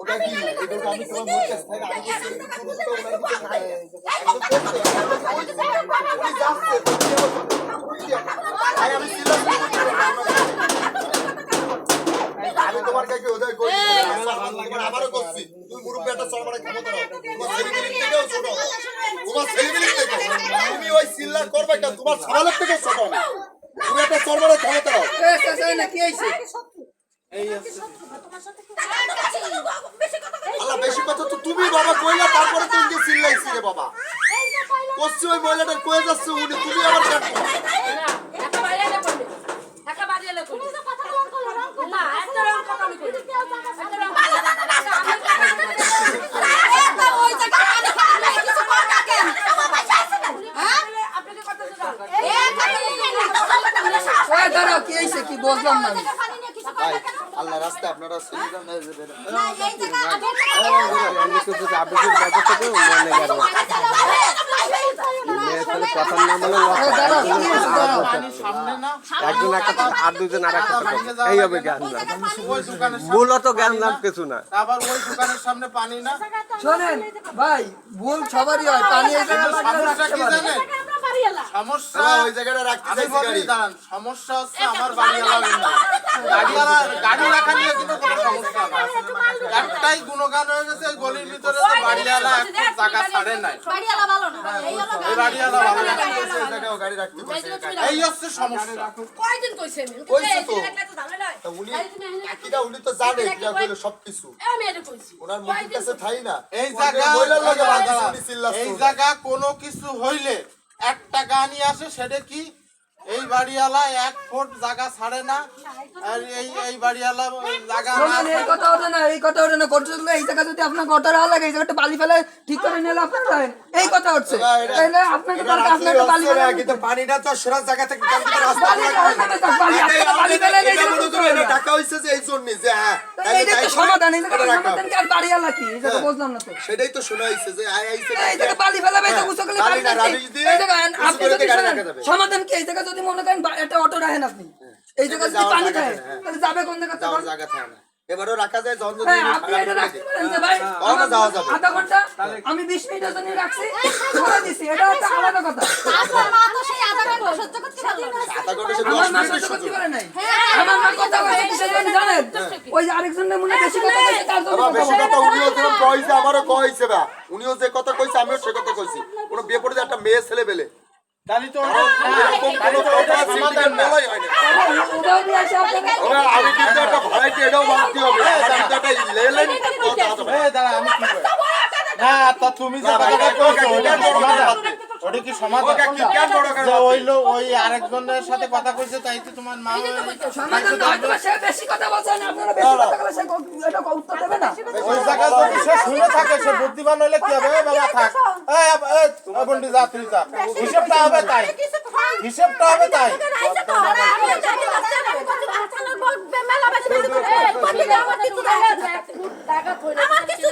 ওটা কি এটা আমি তোমার মুখ কাছে থাকে আমি আমি তোমার কাছে ওদের কই আমারও করছি তুমি মুরুব্বি একটা চড়মারে ক্ষমতা নাও তোমার সেলিব্রিটি থেকেও ছোট তোমার সেলিব্রিটি থেকে তুমি ওই সিল্লার করবে না তোমার সবালের থেকে ছোট না তুমি একটা চড়মারে ক্ষমতা নাও এ চাচা না কি হইছে এই আছে আল্লাহ বেশি কথা তো তুমি বাবা কইলা তারপরে তুমি কি চিল্লাইছি রে বাবা কষ্ট ওই মহিলাটা কই যাচ্ছে উনি তুমি আবার কেন ওই দাঁড়াও কি হইছে কি বুঝলাম না আমি ভাই আল্লাহ রাস্তা আপনারা সুবিধা না যাবে না এই জায়গা আমি কিছু আবেগের ব্যবস্থা করে মনে করব মেয়েছেলে প্রথম নাম হলো ওই দাঁড়াও কি হইছে দাঁড়াও পানি সামনে না একজন একটা আর দুজন আর একটা এই হবে জ্ঞান না ওই দোকানের মূলত জ্ঞান নাম কিছু না আবার ওই দোকানের সামনে পানি না শুনেন ভাই ভুল সবারই হয় পানি এই জায়গা সমস্যা রাখতে কি পারে জানেন সমস্যা ওই জায়গাটা রাখতে আমি চাইছি বলি গাড়ি দাঁড়ান সমস্যা হচ্ছে আমার বাড়িওয়ালা গাড়ি রাখা নিয়ে কিন্তু কোনো সমস্যা না একটাই গুণগান হয়ে গেছে এই গলির ভিতরে যে বাড়িওয়ালা একটু জায়গা ছাড়ে নাই বাড়িওয়ালা ভালো না এই হলো এই বাড়িওয়ালা ভালো না। এই জায়গায় গাড়ি রাখতে পারছে এই হচ্ছে সমস্যা কয়দিন কইছেন কইছে তো। তো ঝামেলা তা উনি কাকিরা উনি তো জানে কি কইলো সবকিছু আমি এটা কইছি ওনার মুখের কাছে থাই না এই জায়গা মহিলার লাগে বাঁধিছে উনি চিল্লাচ্ছে এই জায়গা কোনো কিছু হইলে একটা গানই আসে সেটা কি এই বাড়িওয়ালা 1 ফুট জায়গা ছাড়ে না আর এই বাড়িওয়ালা জায়গা না শুনেন এই কথা ওঠে না এই কথা ওঠে না করতে এই জায়গা যদি আপনার গটার হওয়া লাগে এই জায়গাটা বালি ফেলে ঠিক করে নিলে আপনার রাখেন এই কথা হচ্ছে তাইলে আপনাকে তো আপনাকে বালি ফেলে কিন্তু পানিটা তো সরাস জায়গা থেকে কাম করে রাস্তা বালি ফেলে তো বালি আপনাকে বালি ফেলে এই জায়গা টাকা হইছে যে এই জন্য যে হ্যাঁ এইটা তো সমাধান এই জায়গা সমাধান কি আর বাড়িওয়ালা কি এই জায়গা বুঝলাম না তো সেটাই তো শোনা হইছে যে আইছে এই জায়গা বালি ফেলে ভাই তো উঁচু করে বালি না, ফেলে রাবিশ দিয়ে এই জায়গা উঁচু আপনি করে যদি গাড়ি শোনেন, রাখা যাবে। সমাধান কি এই জায়গা যদি মনে করেন একটা অটো রাখেন আপনি এই জায়গা যদি যাওয়ার পানি জায়গা খায় থাকে, হ্যাঁ। তাহলে যাবে কোন জায়গা যাওয়ার জায়গা থাকে না এবারও রাখা যায় যখন যদি হ্যাঁ আপনি এটা রাখতে পারেন যে ভাই তাহলে যাওয়া যাবে। আধা ঘন্টা আমি 20 মিনিটের জন্য রাখছি করে দিছি এটা একটা আলাদা কথা আপনার মা তো সেই আধা ঘন্টা সহ্য করতে পারলো না আধা ঘন্টা সে আমার 10 মা মিনিটের সহ্য করতে সুযোগ পারে নাই আমার মা কথা বলছে কিসের জন্য জানেন ওই যে আরেকজনের মনে বেশি কথা বলছে তার জন্য বাবা বেশি কথা কথা বলে। উনিও যে কইছে আমারও কইছে বা উনিও যে কথা কইছে আমিও সে কথা কইছি কোনো বিয়ে পড়ে একটা মেয়ে ছেলে বেলে তাহলে তো এরকম কোনো কথা সমাধান বলাই হয় না ওটাও দিয়ে আসে আপনাকে ওরা আমি কিন্তু একটা ভাড়াইতে এটাও মানতে হবে আমার কিন্তু একটা লেলেন কথা আছে ভাই। এই দাঁড়া আমি কি করি না তা তুমি যে কথাটা কইছো ওটা কি সমাধান ওকে কি কেন বড় করে যে ওই আরেকজনের সাথে কথা কইছে তাই তো তোমার মা সমাধান না হয়তো বা সে বেশি কথা বলছে না আপনারা বেশি কথা বলে সে এটা উত্তর দেবে না ওই জায়গা যদি সে শুনে থাকে সে বুদ্ধিমান হইলে কি হবে এই বাবা থাক এই বন্ডি যা তুই যা হিসাবটা হবে তাই হিসাবটা হবে তাই মেলা বেশি আমার কিছু